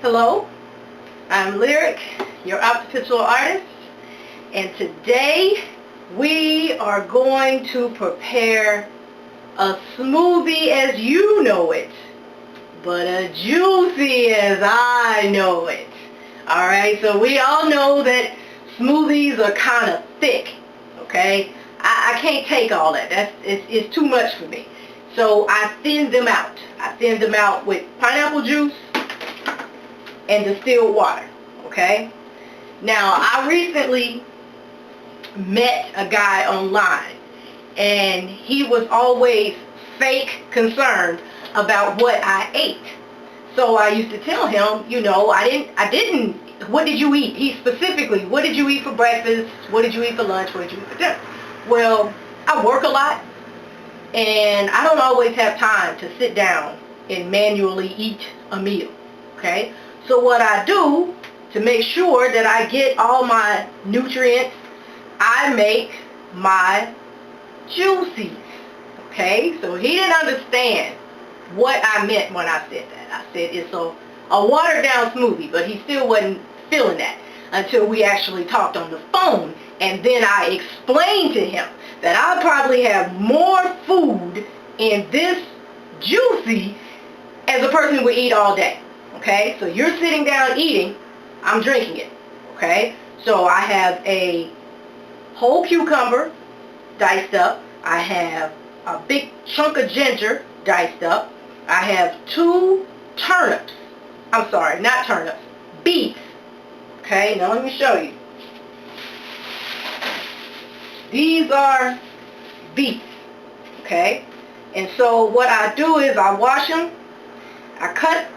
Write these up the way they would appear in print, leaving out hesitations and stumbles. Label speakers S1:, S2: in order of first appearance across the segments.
S1: Hello, I'm Lyric, your optipictual artist, and today we are going to prepare a smoothie as you know it, but a juicy as I know it. Alright, so we all know that smoothies are kind of thick, okay? I can't take all that. It's too much for me. So I thin them out. I thin them out with pineapple juice and distilled water, okay? Now, I recently met a guy online, and he was always fake concerned about what I ate. So I used to tell him, you know, what did you eat? He specifically, what did you eat for breakfast? What did you eat for lunch? What did you eat for dinner? Well, I work a lot, and I don't always have time to sit down and manually eat a meal, okay? So what I do to make sure that I get all my nutrients, I make my juices, okay? So he didn't understand what I meant when I said that. I said it's a watered down smoothie, but he still wasn't feeling that until we actually talked on the phone, and then I explained to him that I probably have more food in this juicy as a person would eat all day. Okay, so you're sitting down eating, I'm drinking it. Okay, so I have a whole cucumber diced up. I have a big chunk of ginger diced up. I have 2 turnips. I'm sorry, not turnips, beets. Okay, now let me show you. These are beets. Okay, and so what I do is I wash them. I cut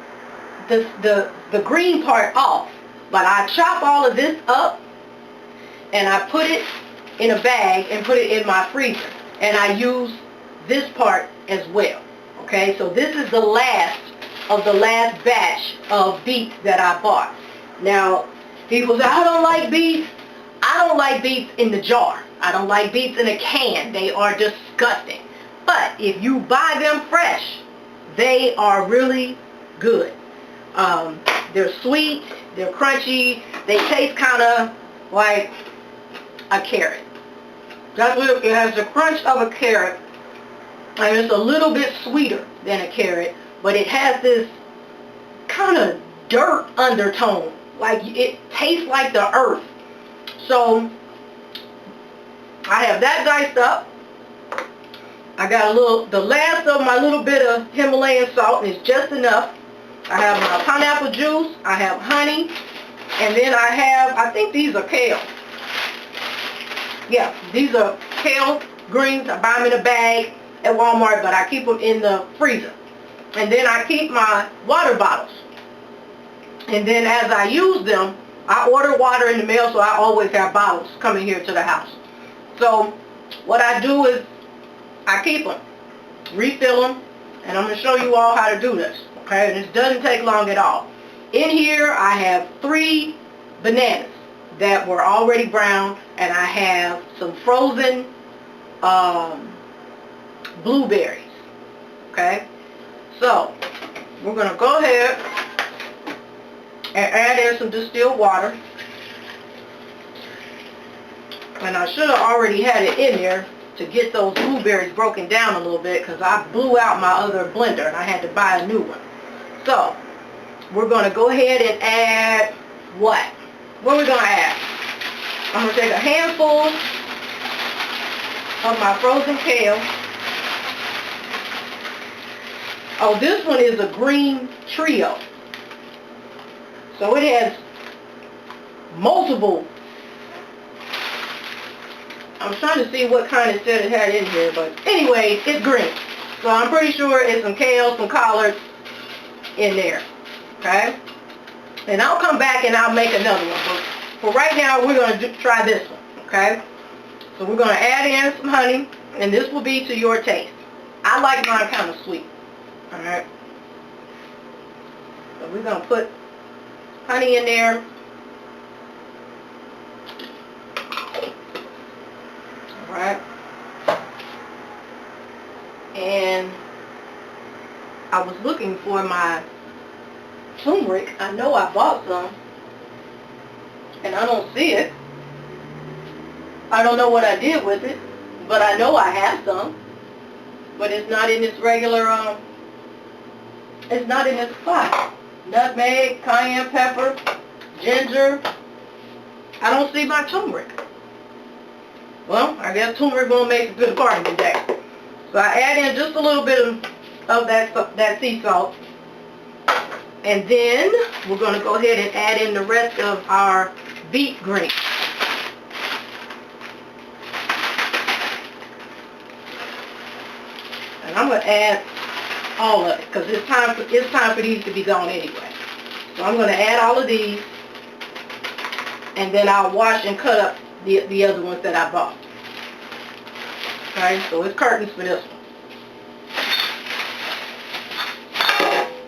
S1: the green part off, but I chop all of this up and I put it in a bag and put it in my freezer, and I use this part as well. Okay, so this is the last of the last batch of beets that I bought. Now, people say, I don't like beets. I don't like beets in the jar. I don't like beets in a can. They are disgusting. But if you buy them fresh, they are really good. They're sweet, they're crunchy, they taste kind of like a carrot. That's what it has, the crunch of a carrot, and it's a little bit sweeter than a carrot, but it has this kind of dirt undertone, like it tastes like the earth. So I have that diced up. I got the last of my little bit of Himalayan salt, and it's just enough. I have my pineapple juice, I have honey, and then I have, I think these are kale. Yeah, these are Kale Greens. I buy them in a bag at Walmart, but I keep them in the freezer. And then I keep my water bottles. And then as I use them, I order water in the mail, so I always have bottles coming here to the house. So what I do is I keep them, refill them, and I'm going to show you all how to do this. Okay, and this doesn't take long at all. In here I have 3 bananas that were already brown, and I have some frozen blueberries. Okay, so we're going to go ahead and add in some distilled water. And I should have already had it in there to get those blueberries broken down a little bit, because I blew out my other blender and I had to buy a new one. So we're going to go ahead and add what? What are we going to add? I'm going to take a handful of my frozen kale. Oh, this one is a green trio. So it has multiple. I was trying to see what kind it said it had in here, but anyway, it's green. So I'm pretty sure it's some kale, some collards in there. Okay? And I'll come back and I'll make another one. But for right now, we're going to try this one. Okay? So we're going to add in some honey, and this will be to your taste. I like mine kind of sweet. Alright? So we're going to put honey in there. Alright? And I was looking for my turmeric. I know I bought some, and I don't see it. I don't know what I did with it, but I know I have some. But it's not in this regular, it's not in this pot. Nutmeg, cayenne pepper, ginger. I don't see my turmeric. Well, I guess turmeric won't make a good party today. So I add in just a little bit of that sea salt. And then we're going to go ahead and add in the rest of our beet greens. And I'm going to add all of it because it's time for these to be gone anyway. So I'm going to add all of these, and then I'll wash and cut up the other ones that I bought. Okay, so it's curtains for this one.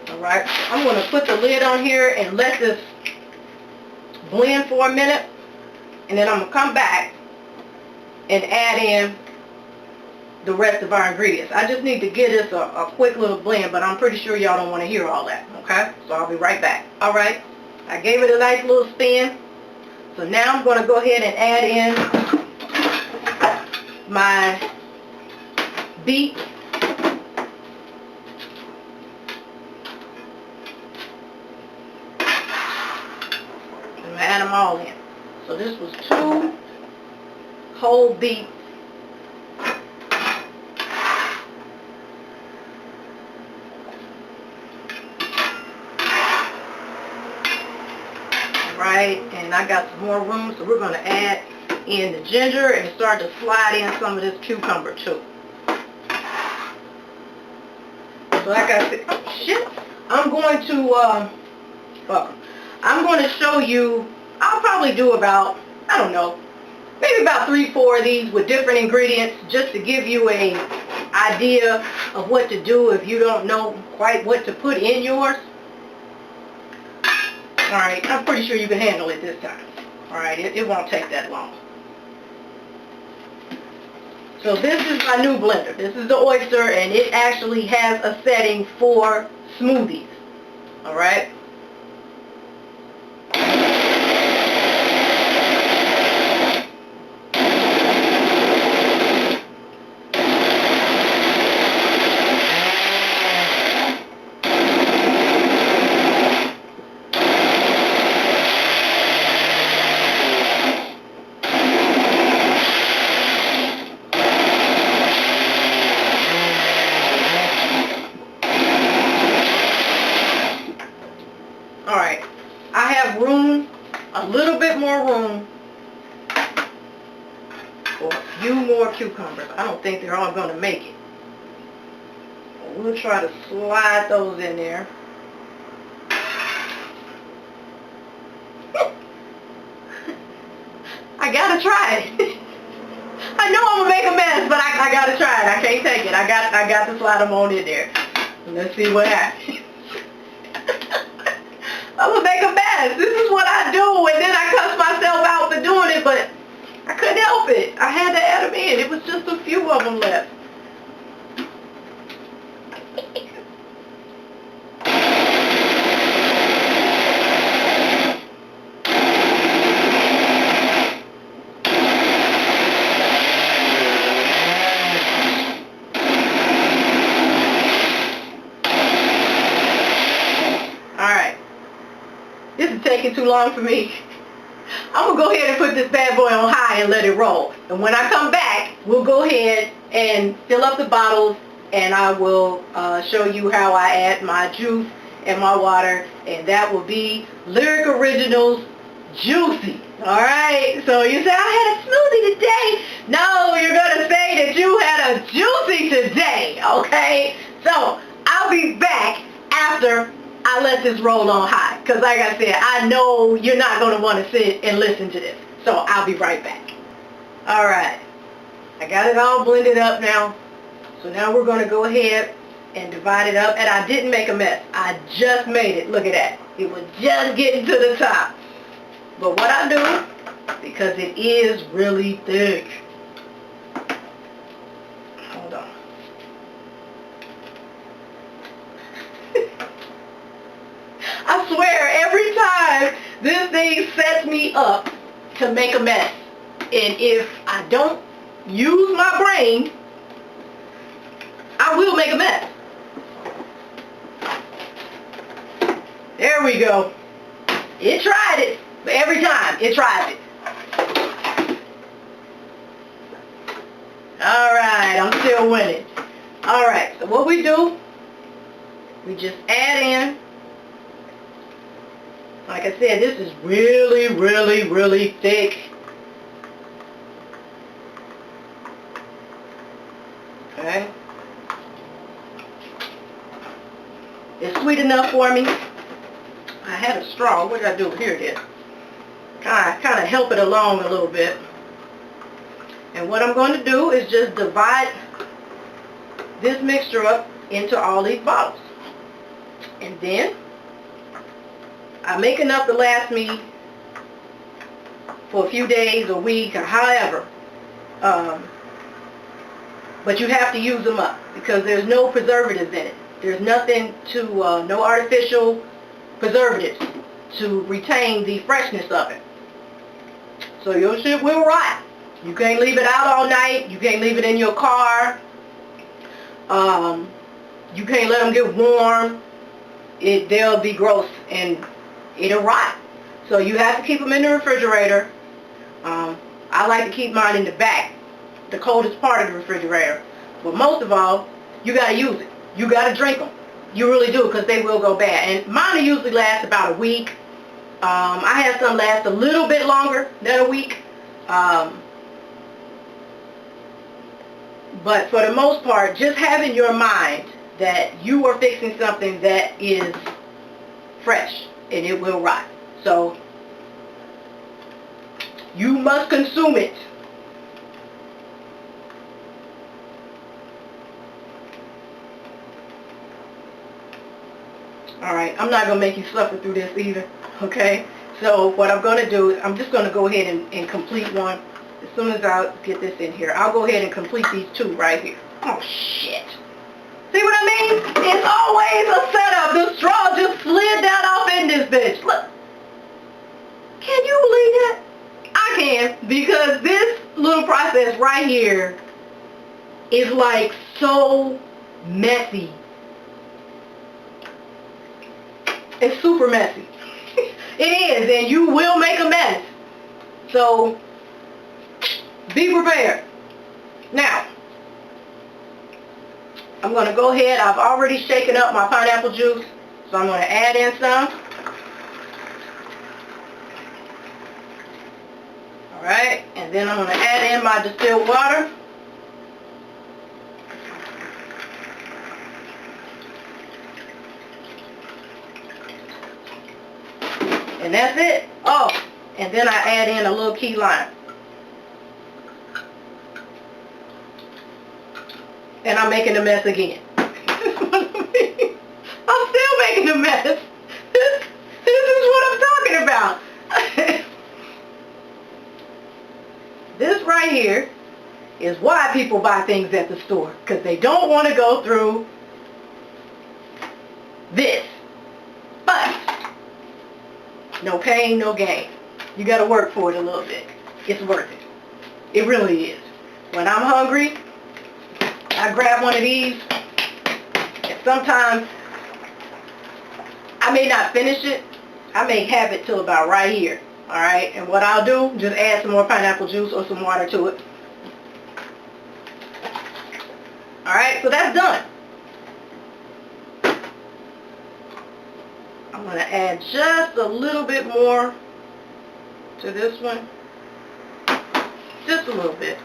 S1: Alright, I'm going to put the lid on here and let this blend for a minute, and then I'm going to come back and add in the rest of our ingredients. I just need to give this a quick little blend, but I'm pretty sure y'all don't want to hear all that, okay? So I'll be right back. Alright, I gave it a nice little spin. So now I'm going to go ahead and add in my beets. I'm going to add them all in. So this was 2 whole beets. Right, and I got some more room, so we're going to add in the ginger and start to slide in some of this cucumber too. So like I said, I'm going to show you, I'll probably do about, I don't know, maybe about 3-4 of these with different ingredients just to give you an idea of what to do if you don't know quite what to put in yours. Alright, I'm pretty sure you can handle it this time. Alright, it won't take that long. So this is my new blender. This is the Oyster, and it actually has a setting for smoothies. Alright? Alright, I have room, a little bit more room for a few more cucumbers. I don't think they're all going to make it. We'll try to slide those in there. I gotta try it. I know I'm gonna make a mess, but I gotta try it. I can't take it. I got to slide them on in there. Let's see what happens. I'm gonna make a mess. This is what I do, and then I cuss myself out for doing it, but I couldn't help it. I had to add them in. It was just a few of them left. Alright. This is taking too long for me. I'm going to go ahead and put this bad boy on high and let it roll. And when I come back, we'll go ahead and fill up the bottles, and I will show you how I add my juice and my water, and that will be Lyric Originals Juicy. Alright, so you say, I had a smoothie today. No, you're going to say that you had a juicy today, okay? So, I'll be back after I let this roll on high, because like I said, I know you're not going to want to sit and listen to this, so I'll be right back. Alright, I got it all blended up now, so now we're going to go ahead and divide it up, and I didn't make a mess. I just made it. Look at that. It was just getting to the top. But what I do, because it is really thick, hold on. I thing sets me up to make a mess. And if I don't use my brain, I will make a mess. There we go. It tried it. But every time, it tries it. Alright, I'm still winning. Alright, so what we do, we just add in, like I said, this is really, really, really thick. Okay. It's sweet enough for me. I had a straw. What did I do? Here it is. Kind of help it along a little bit. And what I'm going to do is just divide this mixture up into all these bottles. And then I make enough to last me for a few days, a week, or however. But you have to use them up because there's no preservatives in it. There's nothing to, no artificial preservatives to retain the freshness of it. So your shit will rot. You can't leave it out all night. You can't leave it in your car. You can't let them get warm. They'll be gross and it'll rot. So you have to keep them in the refrigerator. I like to keep mine in the back, the coldest part of the refrigerator. But most of all, you got to use it. You got to drink them. You really do, because they will go bad. And mine usually last about a week. I had some last a little bit longer than a week. But for the most part, just having your mind that you are fixing something that is fresh and it will rot. So you must consume it. Alright, I'm not going to make you suffer through this either, okay? So what I'm going to do is I'm just going to go ahead and complete one. As soon as I get this in here, I'll go ahead and complete these two right here. Oh, shit. See what I mean? It's always a setup. The straw just slid down off in this bitch. Look. Can you believe that? I can, because this little process right here is like so messy. It's super messy. It is, and you will make a mess. So be prepared. Now, I'm going to go ahead. I've already shaken up my pineapple juice, so I'm going to add in some. Alright, and then I'm going to add in my distilled water. And that's it. Oh, and then I add in a little key lime. And I'm making a mess again. I'm still making a mess. This is what I'm talking about. This right here is why people buy things at the store. Because they don't want to go through this. But no pain, no gain. You got to work for it a little bit. It's worth it. It really is. When I'm hungry, I grab one of these, and sometimes I may not finish it. I may have it till about right here. Alright, and what I'll do, just add some more pineapple juice or some water to it. Alright, so that's done. I'm going to add just a little bit more to this one. Just a little bit.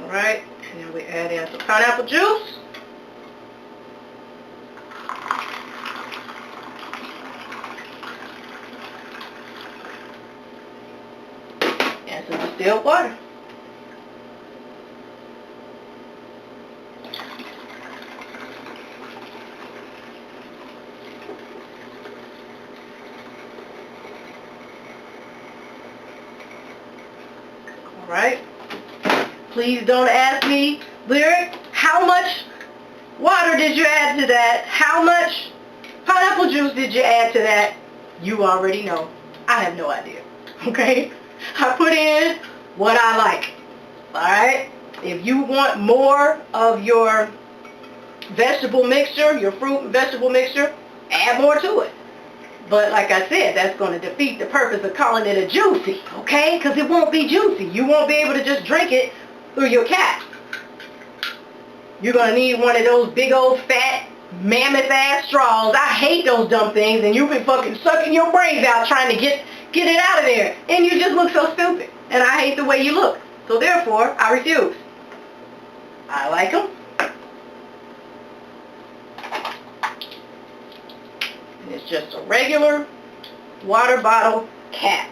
S1: Alright, and then we add in some pineapple juice. And some distilled water. Alright. Please don't ask me, Lyric, how much water did you add to that? How much pineapple juice did you add to that? You already know. I have no idea. Okay? I put in what I like. Alright? If you want more of your vegetable mixture, your fruit and vegetable mixture, add more to it. But like I said, that's going to defeat the purpose of calling it a juicy, okay? Because it won't be juicy. You won't be able to just drink it through your cap. You're going to need one of those big old fat mammoth ass straws. I hate those dumb things, and you've been fucking sucking your brains out trying to get it out of there. And you just look so stupid. And I hate the way you look. So therefore, I refuse. I like them. And it's just a regular water bottle cap.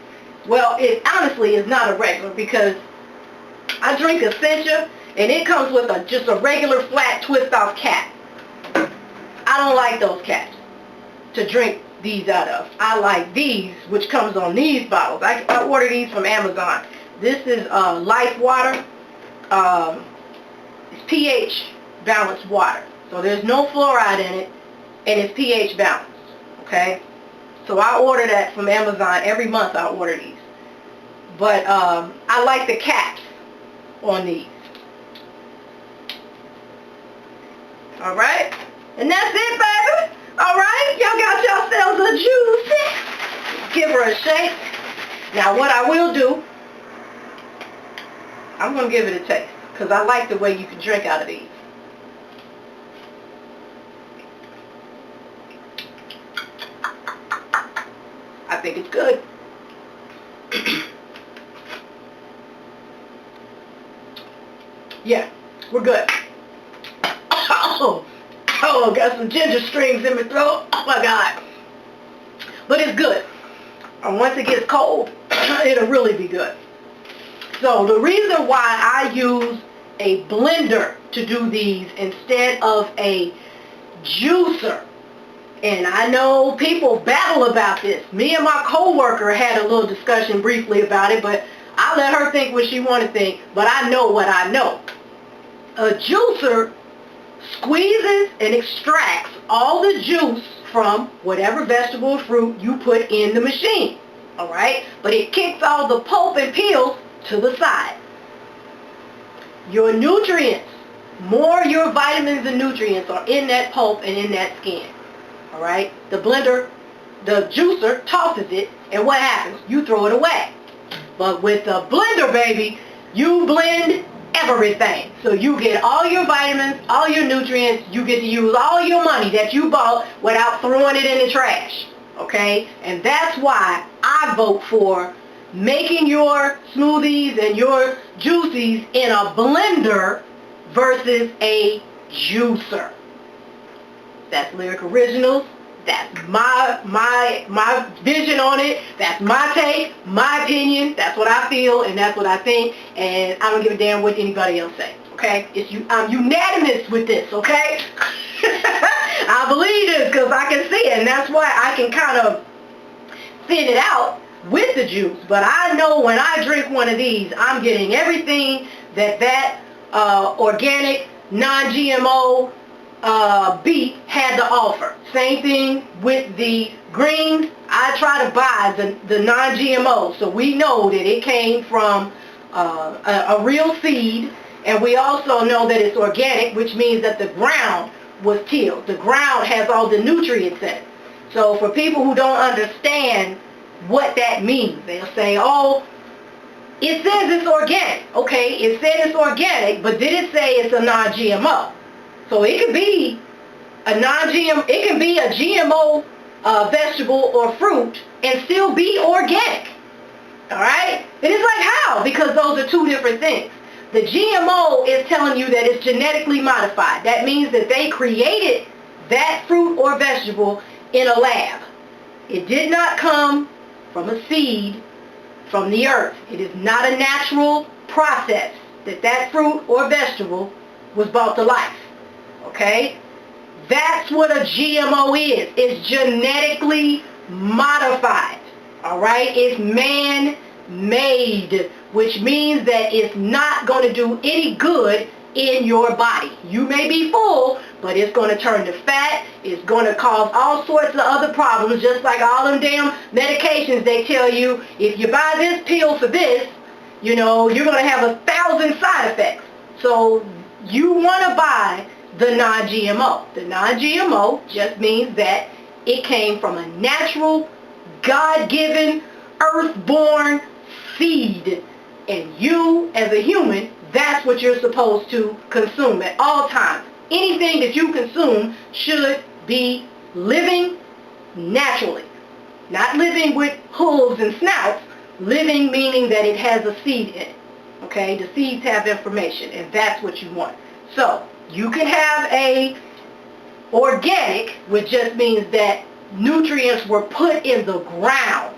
S1: Well, it honestly is not a regular because I drink Essentia and it comes with just a regular flat twist off cap. I don't like those caps to drink these out of. I like these, which comes on these bottles. I order these from Amazon. This is Life Water. It's pH balanced water. So there's no fluoride in it, and it's pH balanced. Okay? So I order that from Amazon. Every month I order these. But I like the caps on these. Alright? And that's it, baby. Alright? Y'all got yourselves a juice. Give her a shake. Now what I will do, I'm going to give it a taste. Because I like the way you can drink out of these. I think it's good. Yeah, we're good. Oh, got some ginger strings in my throat. Oh my God. But it's good. And once it gets cold, it'll really be good. So the reason why I use a blender to do these instead of a juicer, and I know people battle about this. Me and my co-worker had a little discussion briefly about it, but I let her think what she wanted to think, but I know what I know. A juicer squeezes and extracts all the juice from whatever vegetable or fruit you put in the machine. Alright? But it kicks all the pulp and peels to the side. Your nutrients, your vitamins and nutrients are in that pulp and in that skin. Alright? The blender, the juicer tosses it, and what happens? You throw it away. But with the blender, baby, you blend everything. So you get all your vitamins, all your nutrients, you get to use all your money that you bought without throwing it in the trash. Okay? And that's why I vote for making your smoothies and your juices in a blender versus a juicer. That's Lyric Originals. That's my vision on it. That's my take, my opinion. That's what I feel and that's what I think. And I don't give a damn what anybody else says. Okay? I'm unanimous with this. Okay? I believe this because I can see it, and that's why I can kind of thin it out with the juice. But I know when I drink one of these, I'm getting everything that organic, non-GMO beet had to offer. Same thing with the greens. I try to buy the non-GMO, so we know that it came from a real seed, and we also know that it's organic, which means that the ground was tilled. The ground has all the nutrients in it. So for people who don't understand what that means, they'll say, oh, it says it's organic. Okay, it said it's organic, but did it say it's a non-GMO? So it could be a non-GMO, it can be a GMO vegetable or fruit and still be organic. Alright? And it's like, how? Because those are two different things. The GMO is telling you that it's genetically modified. That means that they created that fruit or vegetable in a lab. It did not come from a seed from the earth. It is not a natural process that fruit or vegetable was brought to life. Okay? That's what a GMO is. It's genetically modified. Alright? It's man-made, which means that it's not going to do any good in your body. You may be full, but it's going to turn to fat. It's going to cause all sorts of other problems, just like all them damn medications they tell you, if you buy this pill for this, you know, you're going to have 1,000 side effects. So you want to buy the non-GMO. The non-GMO just means that it came from a natural, God-given, earth-born seed. And you, as a human, that's what you're supposed to consume at all times. Anything that you consume should be living naturally. Not living with hooves and snouts. Living meaning that it has a seed in it. Okay? The seeds have information, and that's what you want. So, you can have a organic, which just means that nutrients were put in the ground.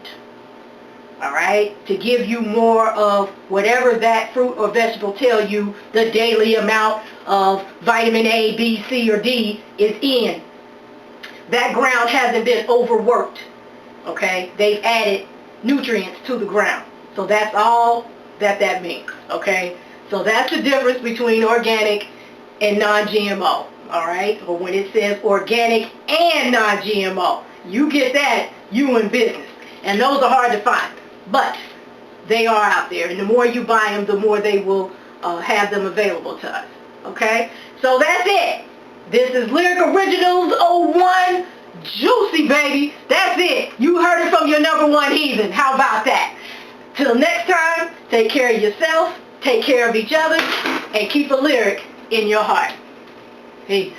S1: Alright, to give you more of whatever that fruit or vegetable tell you the daily amount of vitamin A, B, C, or D is in. That ground hasn't been overworked. Okay, they've added nutrients to the ground. So that's all that means. Okay, so that's the difference between organic and non-GMO. Alright, or when it says organic and non-GMO, you get that, you in business. And those are hard to find. But they are out there, and the more you buy them, the more they will have them available to us. Okay? So that's it. This is LyricOriginals1. Juicy, baby. That's it. You heard it from your #1 heathen. How about that? Till next time, take care of yourself, take care of each other, and keep a lyric in your heart. Peace.